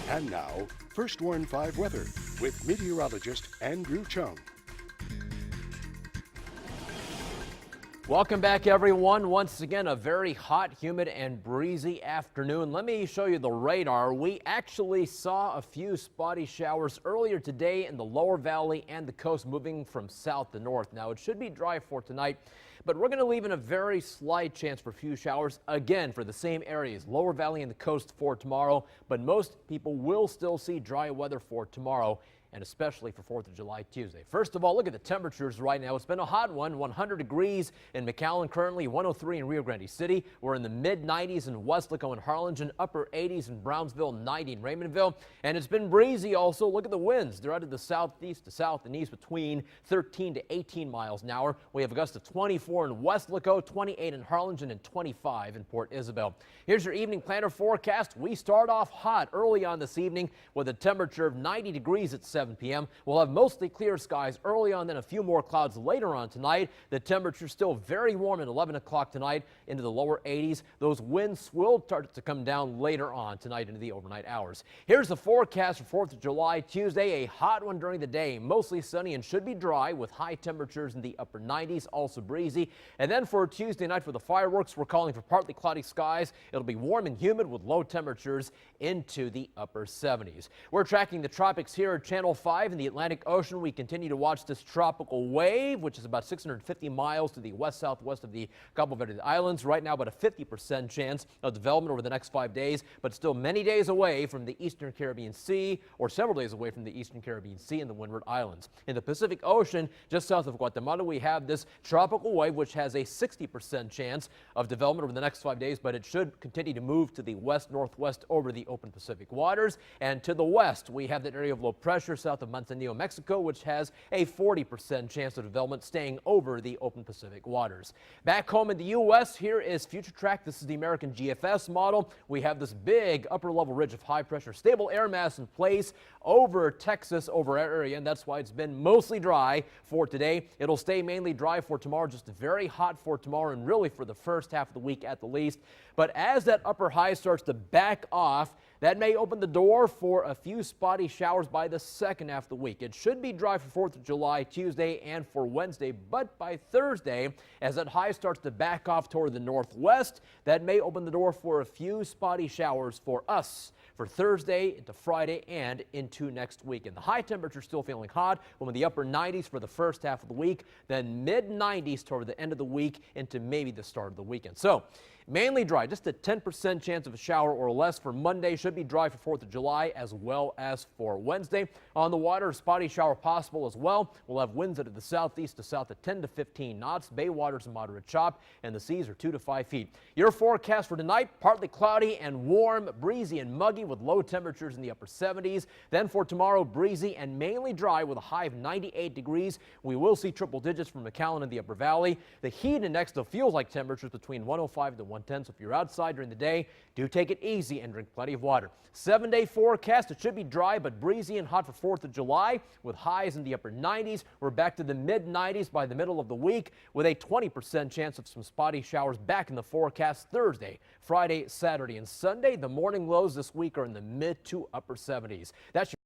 And now, First Warn 5 weather with meteorologist Andrew Chung. Welcome back, everyone. Once again, a very hot, humid, and breezy afternoon. Let me show you the radar. We actually saw a few spotty showers earlier today in the lower valley and the coast, moving from south to north. Now, it should be dry for tonight, but we're going to leave in a very slight chance for a few showers again for the same areas, lower valley and the coast for tomorrow. But most people will still see dry weather for tomorrow, and especially for 4th of July Tuesday. First of all, look at the temperatures right now. It's been a hot one, 100 degrees in McAllen currently, 103 in Rio Grande City. We're in the mid-90s in Weslaco and Harlingen, upper 80s in Brownsville, 90 in Raymondville. And it's been breezy also. Look at the winds. They're out of the southeast to south and east between 13 to 18 miles an hour. We have a gust of 24 in Weslaco, 28 in Harlingen, and 25 in Port Isabel. Here's your evening planner forecast. We start off hot early on this evening with a temperature of 90 degrees at 7 p.m. We'll have mostly clear skies early on, then a few more clouds later on tonight. The temperature still very warm at 11 o'clock tonight into the lower 80s. Those winds will start to come down later on tonight into the overnight hours. Here's the forecast for 4th of July Tuesday. A hot one during the day, mostly sunny and should be dry with high temperatures in the upper 90s, also breezy. And then for Tuesday night for the fireworks, we're calling for partly cloudy skies. It'll be warm and humid with low temperatures into the upper 70s. We're tracking the tropics here at Channel 5 in the Atlantic Ocean. We continue to watch this tropical wave, which is about 650 miles to the west-southwest of the Cabo Verde Islands. Right now, about a 50% chance of development over the next 5 days, but still many days away from the Eastern Caribbean Sea, or several days away from the Eastern Caribbean Sea and the Windward Islands. In the Pacific Ocean, just south of Guatemala, we have this tropical wave, which has a 60% chance of development over the next 5 days, but it should continue to move to the west-northwest over the open Pacific waters. And to the west, we have that area of low pressure south of Manzanillo, Mexico, which has a 40% chance of development staying over the open Pacific waters. Back home in the U.S., here is FutureTrack. This is the American GFS model. We have this big upper level ridge of high pressure stable air mass in place over Texas, over our area, and that's why it's been mostly dry for today. It'll stay mainly dry for tomorrow, just very hot for tomorrow and really for the first half of the week at the least. But as that upper high starts to back off, that may open the door for a few spotty showers by the second half of the week. It should be dry for 4th of July Tuesday and for Wednesday, but by Thursday, as that high starts to back off toward the northwest, that may open the door for a few spotty showers for us for Thursday into Friday and into next week. And the high temperature still feeling hot, with the upper 90s for the first half of the week, then mid 90s toward the end of the week into maybe the start of the weekend. So mainly dry, just a 10% chance of a shower or less for Monday. Should be dry for 4th of July as well as for Wednesday. On the water, a spotty shower possible as well. We'll have winds out of the southeast to south at 10 to 15 knots. Bay waters a moderate chop, and the seas are 2 to 5 feet. Your forecast for tonight, partly cloudy and warm, breezy and muggy with low temperatures in the upper 70s. Then for tomorrow, breezy and mainly dry with a high of 98 degrees. We will see triple digits from McAllen in the upper valley. The heat index still feels like temperatures between 105 to 110. So if you're outside during the day, do take it easy and drink plenty of water. 7-day forecast. It should be dry but breezy and hot for 4th of July with highs in the upper 90s. We're back to the mid 90s by the middle of the week with a 20% chance of some spotty showers back in the forecast Thursday, Friday, Saturday, and Sunday. The morning lows this week are in the mid to upper 70s. That's your